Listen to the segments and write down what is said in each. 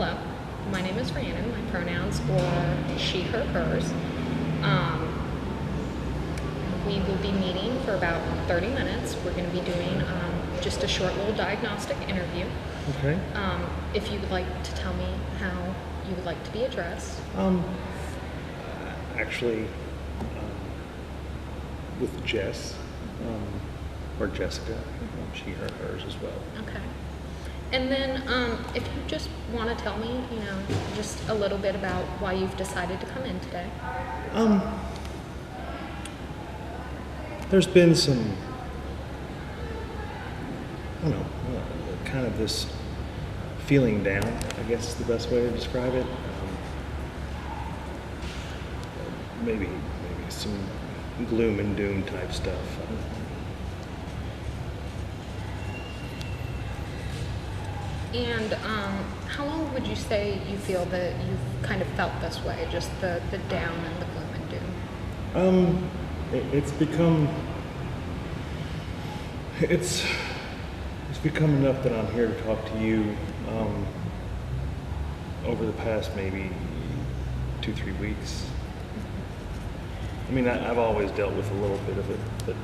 Hello, my name is Rhiannon. My pronouns are she, her, hers. We will be meeting for about 30 minutes. We're going to be doing just a short little diagnostic interview. Okay. If you would like to tell me how you would like to be addressed. Actually, with Jess, or Jessica, she, her, hers as well. Okay. And then if you just want to tell me, just a little bit about why you've decided to come in today. There's been some, kind of this feeling down, I guess is the best way to describe it. Maybe some gloom and doom type stuff. And how long would you say you feel that you've kind of felt this way, just the down and the gloom and doom? It's become enough that I'm here to talk to you over the past maybe 2-3 weeks. I mean, I've always dealt with a little bit of it, but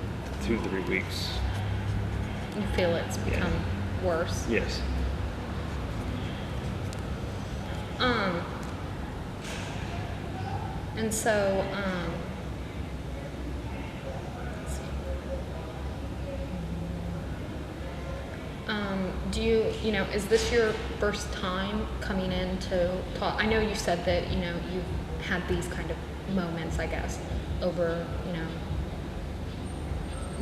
2-3 weeks. You feel it's become worse? Yes. And so, let's see. Do you, is this your first time coming in to talk? I know you said that, you've had these kind of moments, I guess, over,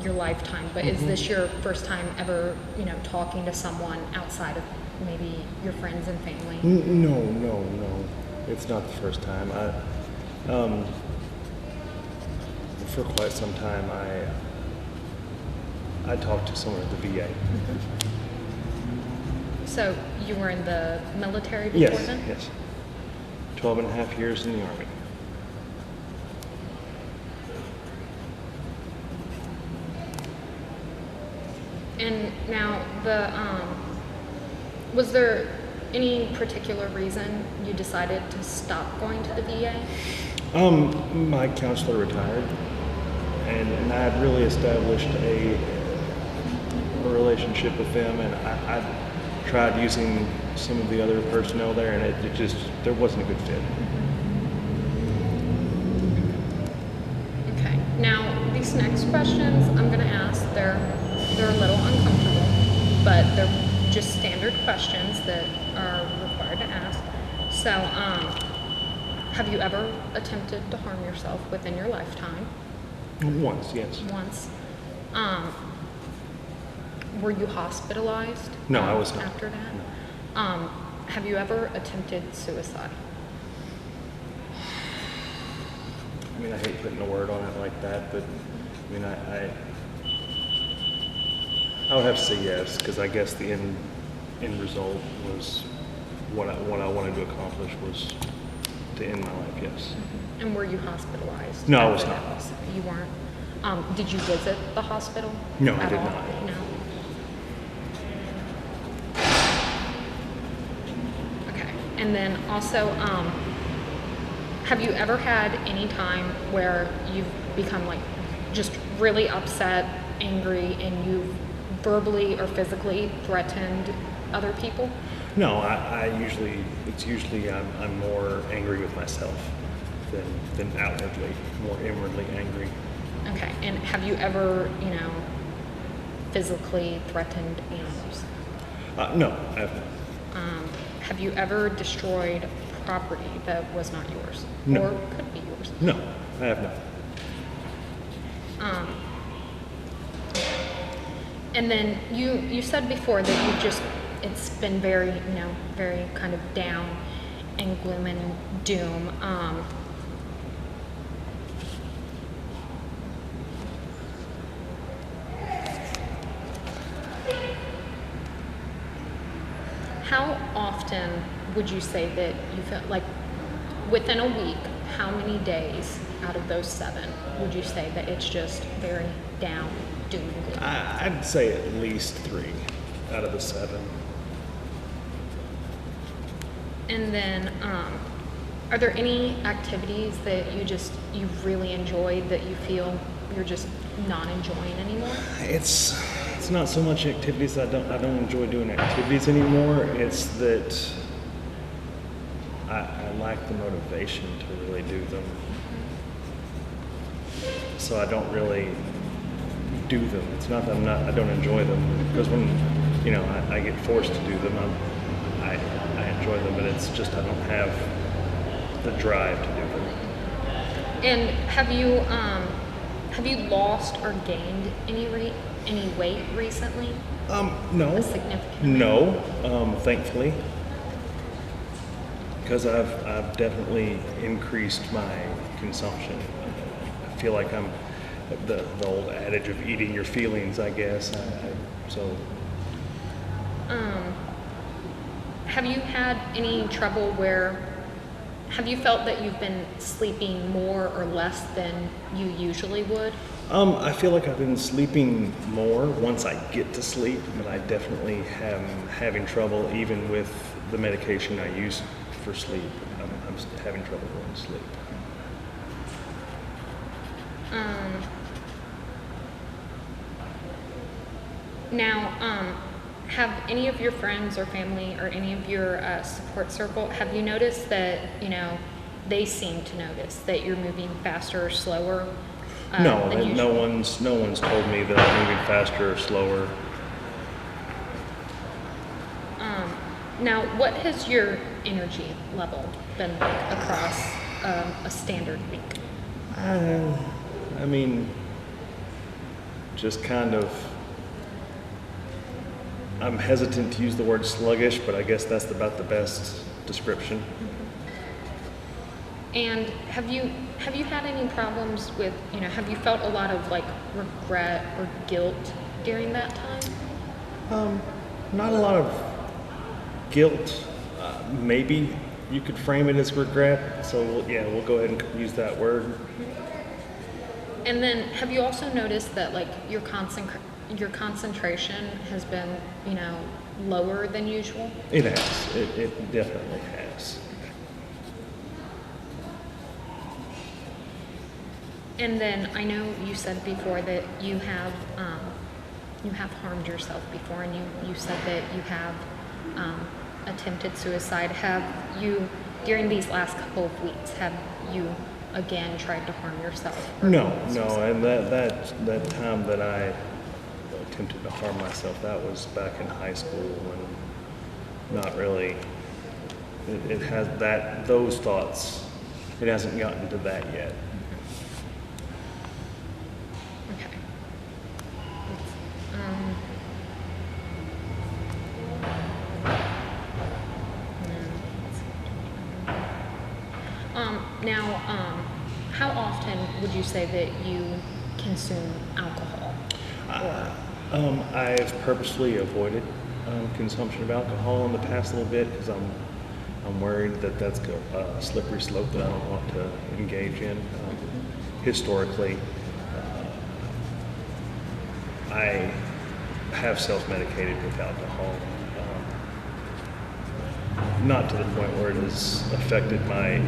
your lifetime, but is this your first time ever, talking to someone outside of maybe your friends and family? No. It's not the first time. For quite some time, I talked to someone at the VA. So you were in the military before then? Yes. 12 and a half years in the Army. And now was there any particular reason you decided to stop going to the VA? My counselor retired, and I had really established a relationship with them, and I tried using some of the other personnel there, and it just, there wasn't a good fit. Okay. Now, these next questions I'm going to ask, they're a little uncomfortable, but they're just standard questions that are required to ask. So, have you ever attempted to harm yourself within your lifetime? Once, yes. Once. Were you hospitalized? No, I was not. After that? No. Have you ever attempted suicide? I mean, I hate putting a word on it like that, but I mean, I would have to say yes, because I guess the end result was what I wanted to accomplish was to end my life. Yes. And were you hospitalized? No, I was after not. that? You weren't. Did you visit the hospital? No, I at did all? not. No. Okay. And then also, have you ever had any time where you've become like just really upset, angry, and you've verbally or physically threatened other people? No, it's usually I'm more angry with myself than outwardly, more inwardly angry. Okay. And have you ever, physically threatened animals? No, I have not. Have you ever destroyed property that was not yours? No. Or could be yours? No, I have not. And then you said before that it's been very, very kind of down and gloom and doom. How often would you say that you feel like within a week, how many days out of those 7 would you say that it's just very down, doom and gloom? I'd say at least 3 out of the 7. And then, are there any activities that you really enjoyed that you feel you're just not enjoying anymore? It's not so much activities. I don't enjoy doing activities anymore. It's that I lack the motivation to really do them. So I don't really do them. It's not that I don't enjoy them, because when I get forced to do them, I enjoy them, but it's just I don't have the drive to do them. And have you lost or gained any weight recently? No. A significant? No, thankfully, because I've definitely increased my consumption. I feel like I'm the old adage of eating your feelings, I guess. Have you had any trouble have you felt that you've been sleeping more or less than you usually would? I feel like I've been sleeping more once I get to sleep, but I definitely am having trouble even with the medication I use for sleep. I'm having trouble going to sleep. Now, have any of your friends or family or any of your support circle, have you noticed that, they seem to notice that you're moving faster or slower No, than usual? no one's told me that I'm moving faster or slower. Now, what has your energy level been like across a standard week? I mean, just kind of, I'm hesitant to use the word sluggish, but I guess that's about the best description. And have you had any problems with, have you felt a lot of like regret or guilt during that time? Not a lot of guilt. Maybe you could frame it as regret. So we'll go ahead and use that word. And then have you also noticed that like your concentration has been, lower than usual? It has. It definitely has. And then I know you said before that you have harmed yourself before, and you said that you have attempted suicide. Have you, during these last couple of weeks, have you again tried to harm yourself? No, and that time that I attempted to harm myself, that was back in high school, and not really. It has those thoughts. It hasn't gotten to that yet. Okay. Now, how often would you say that you consume alcohol? I've purposely avoided consumption of alcohol in the past little bit because I'm worried that that's a slippery slope that I don't want to engage in. Historically, I have self-medicated with alcohol, not to the point where it has affected my,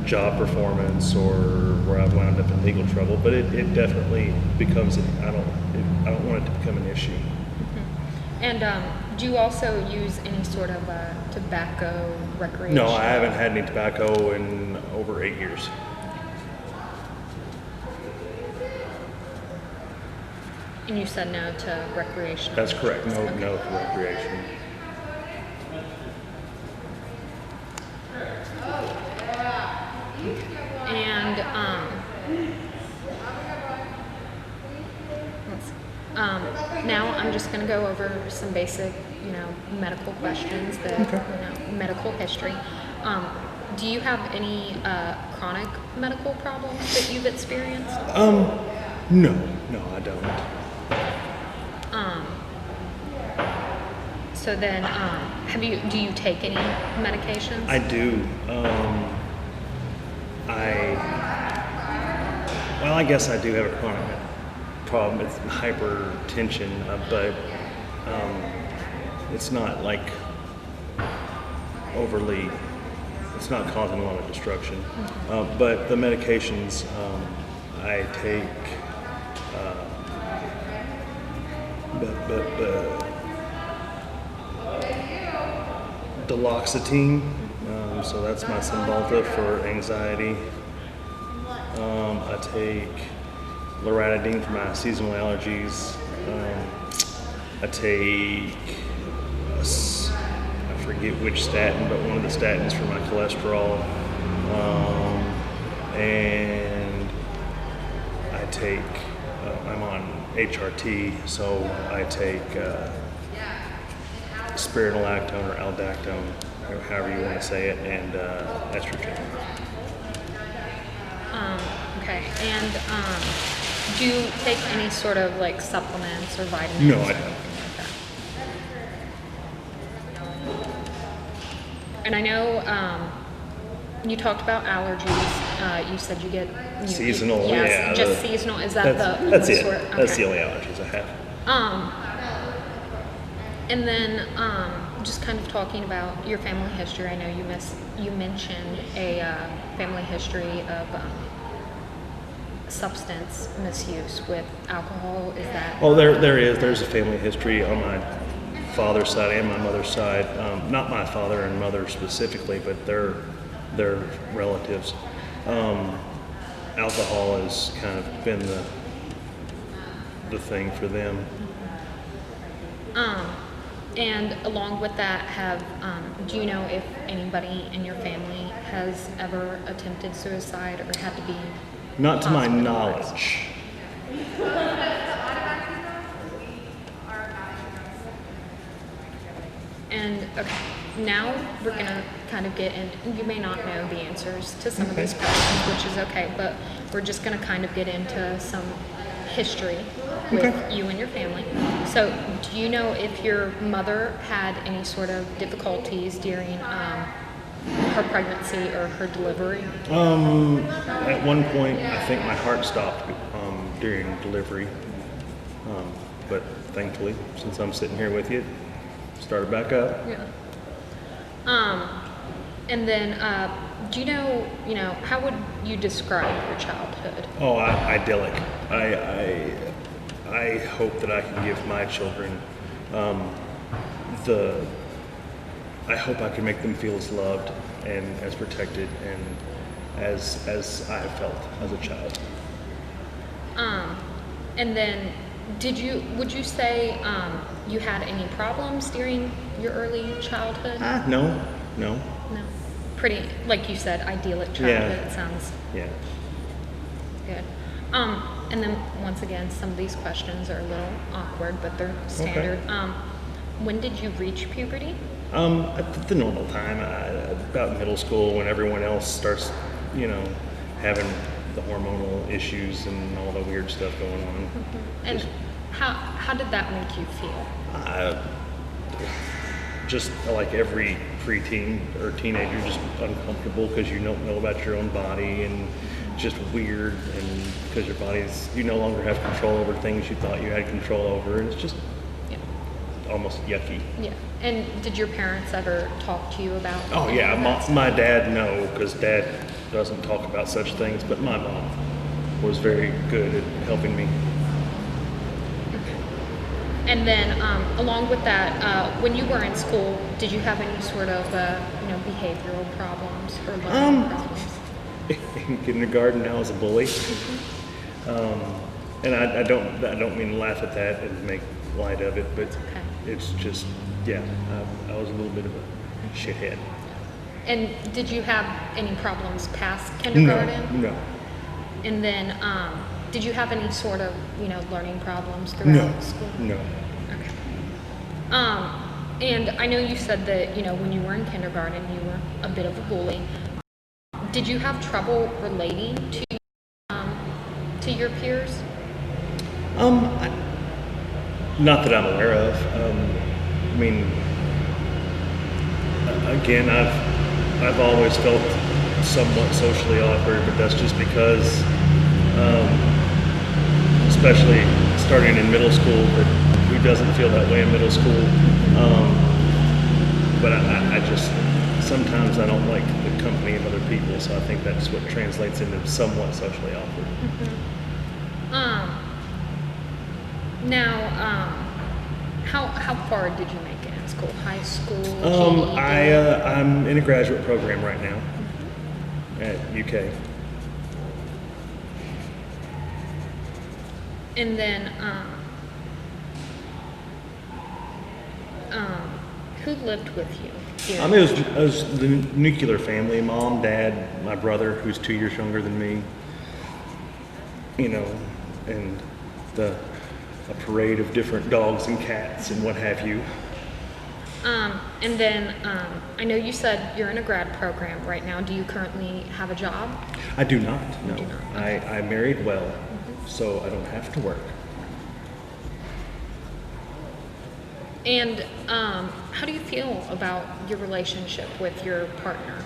job performance or where I've wound up in legal trouble, but it definitely becomes, I don't want it to become an issue. Mm-hmm. And do you also use any sort of tobacco, recreation? No, I haven't had any tobacco in over 8 years. And you said no to recreation? That's correct. No, Okay. no to recreation. And now I'm just going to go over some basic, medical questions that, medical history. Do you have any chronic medical problems that you've experienced? No, I don't. So then, do you take any medications? I do. I guess I do have a chronic problem. It's hypertension, but it's not like overly, it's not causing a lot of destruction. But the medications, I take duloxetine, so that's my Cymbalta for anxiety. I take loratadine for my seasonal allergies. I take, I forget which statin, but one of the statins for my cholesterol. And I take, I'm on HRT, so I take spironolactone or aldactone, or however you want to say it, and estrogen. Okay. And do you take any sort of like supplements or vitamins? No, or I don't. anything like that? And I know you talked about allergies. You said you get Seasonal, yes, yeah. just seasonal. Is that That's the it. sort? Okay. That's the only allergies I have. And then just kind of talking about your family history. I know you mentioned a family history of substance misuse with alcohol. Is that? Oh, there is. There's a family history on my father's side and my mother's side. Not my father and mother specifically, but their relatives. Alcohol has kind of been the thing for them. And along with that, do you know if anybody in your family has ever attempted suicide or had to be Not to my hospitalized? knowledge. And okay, now we're gonna kind of get into, you may not know the answers to some of these questions, which is okay, but we're just gonna kind of get into some history with you and your family. So do you know if your mother had any sort of difficulties during her pregnancy or her delivery? At one point, I think my heart stopped during delivery. But thankfully, since I'm sitting here with you, it started back up. Yeah. And then, do you know, how would you describe your childhood? Oh, idyllic. I hope that I can give my children I hope I can make them feel as loved and as protected and as I have felt as a child. And then, would you say you had any problems during your early childhood? No. No. Pretty, like you said, idyllic childhood. Yeah. It sounds Yeah. good. And then once again, some of these questions are a little awkward, but they're standard. When did you reach puberty? At the normal time, about middle school, when everyone else starts, having the hormonal issues and all the weird stuff going on. And how did that make you feel? Just like every preteen or teenager, just uncomfortable because you don't know about your own body and just weird, and because your body's, you no longer have control over things you thought you had control over, and it's just almost yucky. Yeah. And did your parents ever talk to you about? Oh any yeah, of that my dad, no, because dad doesn't talk about such things, but my mom was very good at helping me. And then, along with that, when you were in school, did you have any sort of, behavioral problems or learning problems? In kindergarten, I was a bully, and I don't mean to laugh at that and make light of it, but it's just, I was a little bit of a shithead. And did you have any problems past kindergarten? No. And then, did you have any sort of, learning problems throughout school? No. Okay. And I know you said that, when you were in kindergarten, you were a bit of a bully. Did you have trouble relating to your peers? Not that I'm aware of. I mean, again, I've always felt somewhat socially awkward, but that's just because, especially starting in middle school, but who doesn't feel that way in middle school? But I just, sometimes I don't like the company of other people, so I think that's what translates into somewhat socially awkward. Now, how far did you make it in school? High school? GED? I'm in a graduate program right now at UK. And then, who lived with you? Here? It was the nuclear family: mom, dad, my brother, who's 2 years younger than me. You know, and a parade of different dogs and cats and what have you. And then, I know you said you're in a grad program right now. Do you currently have a job? I do not. No, do not. I married well, so I don't have to work. And how do you feel about your relationship with your partner?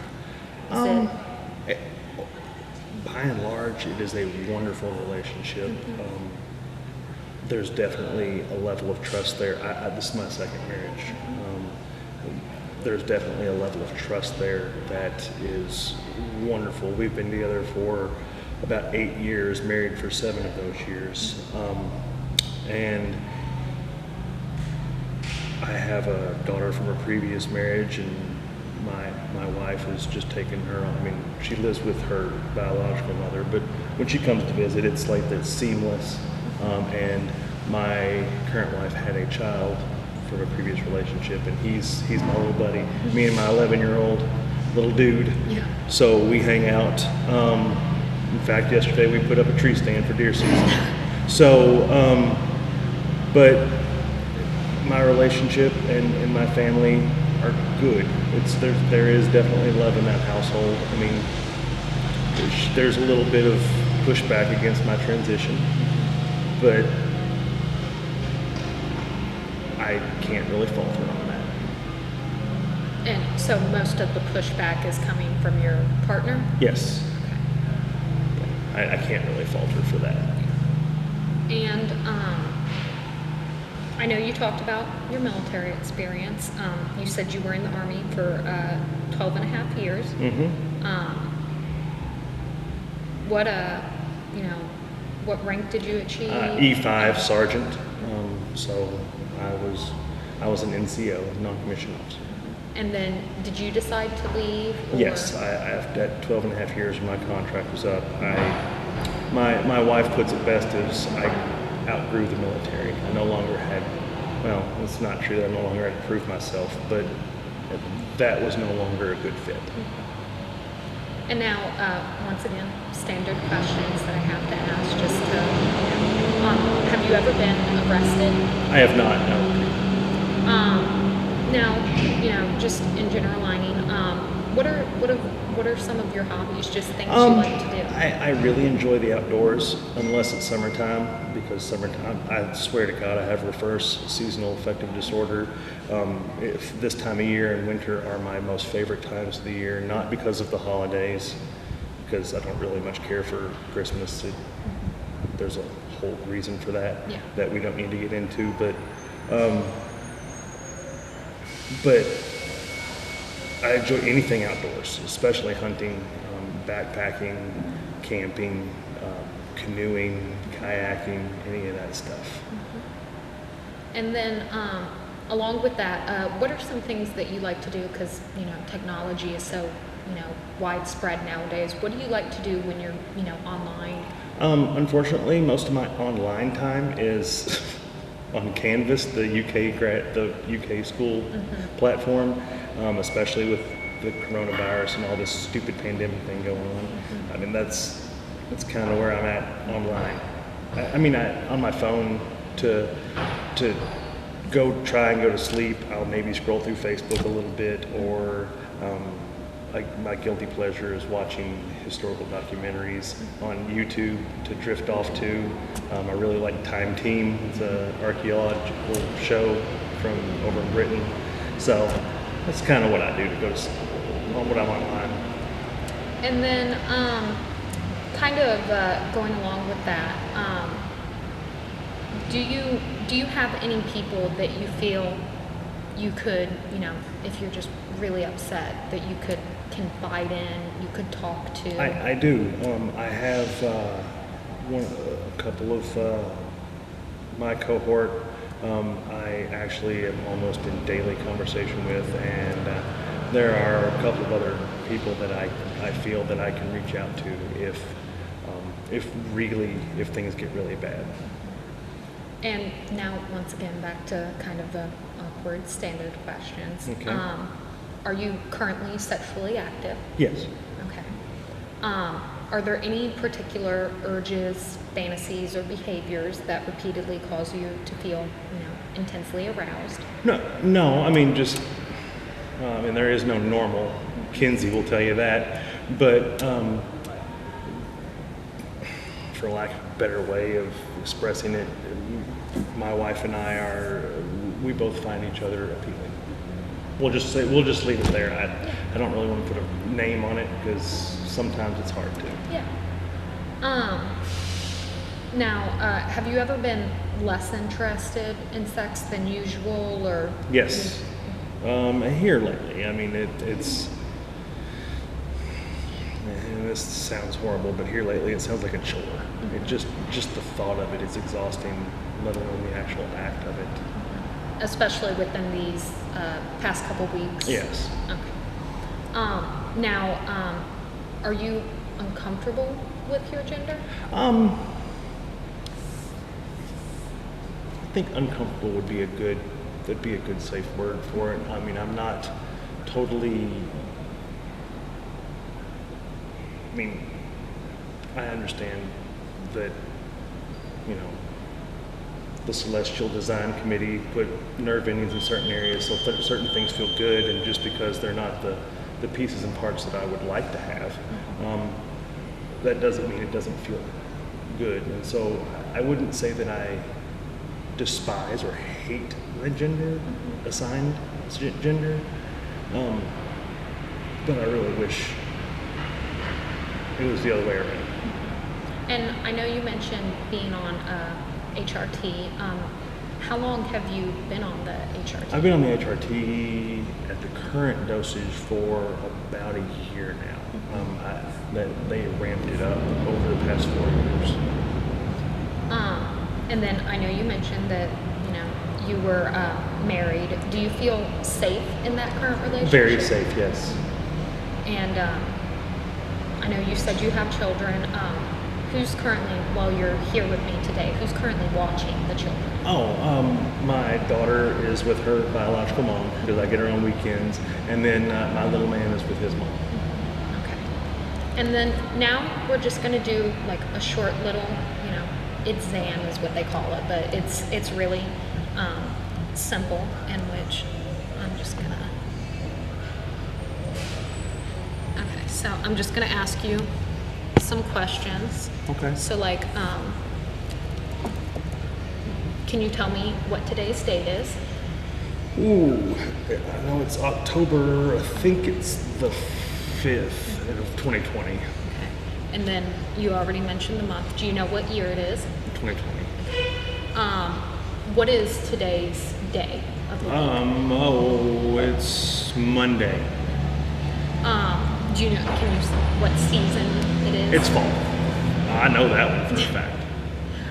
By and large, it is a wonderful relationship. There's definitely a level of trust there. This is my second marriage. There's definitely a level of trust there that is wonderful. We've been together for about 8 years, married for 7 of those years. And I have a daughter from a previous marriage, and my wife has just taken her on. I mean, she lives with her biological mother, but when she comes to visit, it's like that's seamless. And my current wife had a child from a previous relationship, and he's my little buddy. Me and my 11-year-old little dude. Yeah. So we hang out. In fact, yesterday we put up a tree stand for deer season. So, but my relationship and my family are good. There is definitely love in that household. I mean, there's a little bit of pushback against my transition, but I can't really falter on that. And so most of the pushback is coming from your partner? Yes. I can't really falter for that. And I know you talked about your military experience. You said you were in the Army for 12 and a half years. What rank did you achieve? E5 sergeant. So I was an NCO, non-commissioned officer. And then did you decide to leave? Or? Yes, at 12 and a half years my contract was up. My wife puts it best as I outgrew the military. I no longer had, well, it's not true that I no longer had to prove myself, but that was no longer a good fit. And now, once again, standard questions that I have to ask just to, have you ever been arrested? I have not, no. Now, just in general lining, what are some of your hobbies, just things you like to do? I really enjoy the outdoors, unless it's summertime, because summertime, I swear to God, I have reverse seasonal affective disorder. If this time of year and winter are my most favorite times of the year, not because of the holidays, because I don't really much care for Christmas. There's a whole reason for that that we don't need to get into, but I enjoy anything outdoors, especially hunting, backpacking, camping, canoeing, kayaking, any of that stuff. And then, along with that, what are some things that you like to do? Because technology is so widespread nowadays. What do you like to do when you're online? Unfortunately, most of my online time is on Canvas, the UK school platform, especially with the coronavirus and all this stupid pandemic thing going on. I mean, that's kind of where I'm at online. On my phone to try and go to sleep, I'll maybe scroll through Facebook a little bit, or like my guilty pleasure is watching historical documentaries on YouTube to drift off to. I really like Time Team. It's an archaeological show from over in Britain. So that's kind of what I do to go to sleep when I'm online. And then, going along with that, do you have any people that you feel you could, if you're just really upset that you could confide in, you could talk to? I do. I have a couple of my cohort. I actually am almost in daily conversation with, and there are a couple of other people that I feel that I can reach out to if things get really bad. And now, once again, back to kind of the awkward standard questions. Okay. Are you currently sexually active? Yes. Okay. Are there any particular urges, fantasies, or behaviors that repeatedly cause you to feel, intensely aroused? No. I mean, just and there is no normal. Kinsey will tell you that, but for lack of a better way of expressing it, my wife and we both find each other appealing. We'll just leave it there. I don't really want to put a name on it because sometimes it's hard to. Yeah. Now, have you ever been less interested in sex than usual, or? Yes. Here lately. I mean, it's. And this sounds horrible, but here lately it sounds like a chore. It just the thought of it is exhausting, let alone the actual act of it. Especially within these past couple weeks? Yes. Okay. Now, are you uncomfortable with your gender? I think uncomfortable would be a good safe word for it. I mean, I'm not totally. I mean, I understand that, the Celestial Design Committee put nerve endings in certain areas, so certain things feel good, and just because they're not the pieces and parts that I would like to have, that doesn't mean it doesn't feel good. And so I wouldn't say that I despise or hate my gender, assigned gender, but I really wish it was the other way around. And I know you mentioned being on HRT. How long have you been on the HRT? I've been on the HRT at the current dosage for about a year now. They ramped it up over the past 4 years. And then I know you mentioned that you were married. Do you feel safe in that current relationship? Very safe, yes. And I know you said you have children. Who's currently, while you're here with me today, who's currently watching the children? My daughter is with her biological mom because I get her on weekends, and then my little man is with his mom. Okay. And then now we're just going to do like a short little, exam is what they call it, but it's really simple, in which I'm just going to. Okay, so I'm just going to ask you some questions. Okay. So can you tell me what today's date is? Ooh, I know it's October, I think it's the 5th of 2020. Okay. And then you already mentioned the month. Do you know what year it is? 2020. What is today's day of the week? It's Monday. Do you know, what season it is? It's fall. I know that one for a fact.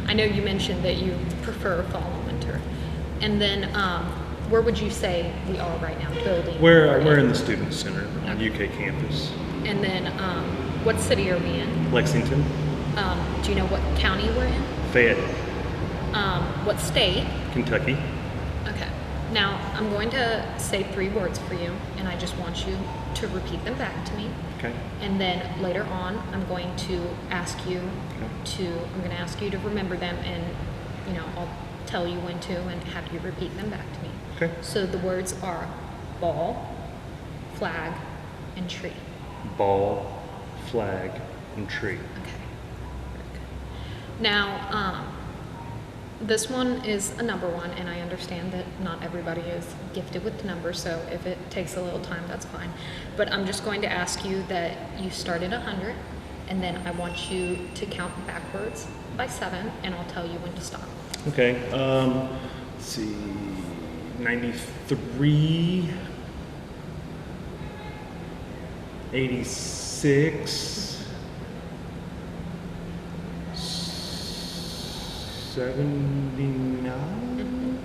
I know you mentioned that you prefer fall and winter. And then, where would you say we are right now? Building? We're in the Student Center on UK campus. And then, what city are we in? Lexington. Do you know what county we're in? Fayette. What state? Kentucky. Okay. Now, I'm going to say 3 words for you, and I just want you to repeat them back to me. Okay. And then later on, I'm going to ask you to remember them, and I'll tell you when to, and have you repeat them back to me. Okay. So the words are ball, flag, and tree. Ball, flag, and tree. Okay. Very good. Now, this one is a number one, and I understand that not everybody is gifted with the numbers, so if it takes a little time, that's fine. But I'm just going to ask you that you start at 100, and then I want you to count backwards by 7, and I'll tell you when to stop. Okay. Let's see. 93, 86, 79,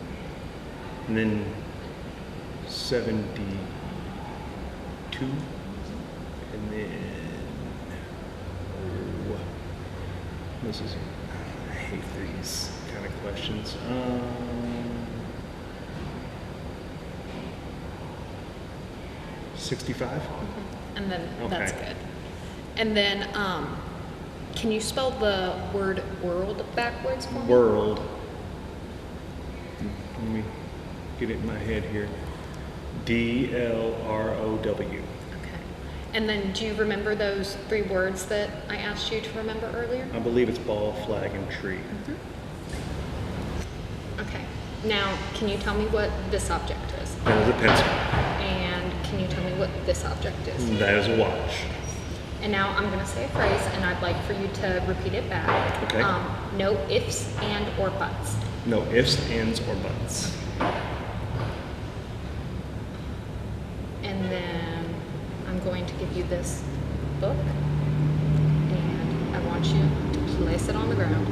and then 72, and then, oh, this is, I hate these kind of questions. 65? And then that's Okay. good. And then, can you spell the word world backwards for me? World. Let me get it in my head here. DLROW. Okay. And then do you remember those 3 words that I asked you to remember earlier? I believe it's ball, flag, and tree. Okay. Now, can you tell me what this object is? That is a pencil. And can you tell me what this object is? That is a watch. And now I'm going to say a phrase, and I'd like for you to repeat it back. Okay. No ifs and or buts. No ifs, ands, or buts. And then I'm going to give you this book, and I want you to place it on the ground.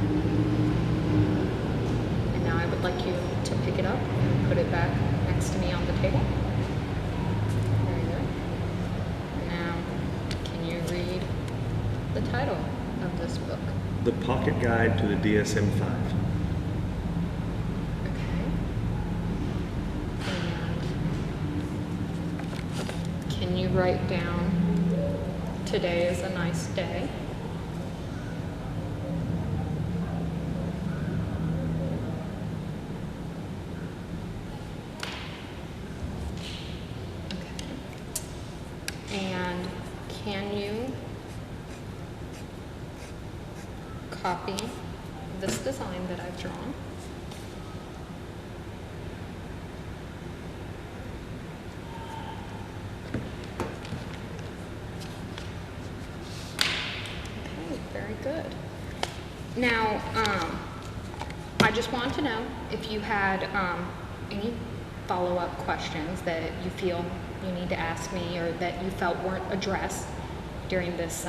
And now I would like you to pick it up and put it back next to me on the table. Very good. Now, can you read the title of this book? The Pocket Guide to the DSM-5. Okay. And can you write down, today is a nice day? Okay. And can you copy this design that I've drawn? Okay, very good. Now, I just want to know if you had any follow-up questions that you feel you need to ask me or that you felt weren't addressed during this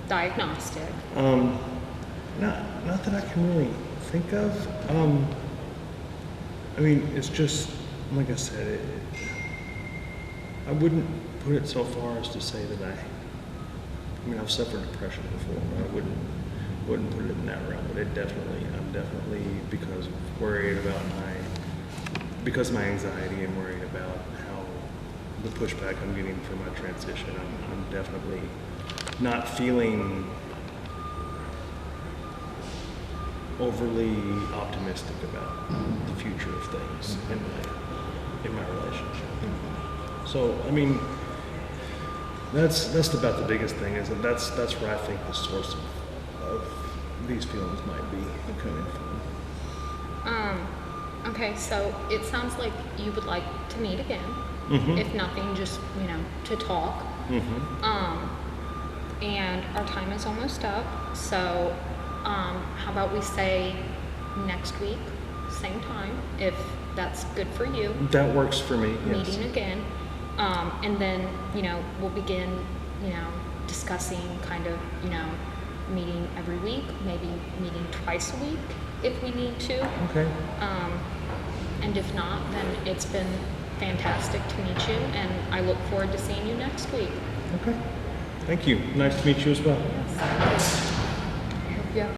diagnostic. Not that I can really think of. I mean, it's just, like I said, I wouldn't put it so far as to say that I mean, I've suffered depression before, but I wouldn't put it in that realm. But I'm definitely because worried about because of my anxiety and worried about how the pushback I'm getting for my transition. I'm definitely not feeling overly optimistic about the future of things in my relationship. So I mean, that's about the biggest thing, is that that's where I think the source of these feelings might be coming from. Okay, so it sounds like you would like to meet again. Mm-hmm. If nothing, just, to talk. Mm-hmm. And our time is almost up, so how about we say next week, same time, if that's good for you. That works for me. Yes. Meeting again, and then we'll begin discussing kind of meeting every week, maybe meeting twice a week if we need to. Okay. And if not, then it's been fantastic to meet you, and I look forward to seeing you next week. Okay. Thank you. Nice to meet you as well. Yes. Hope you have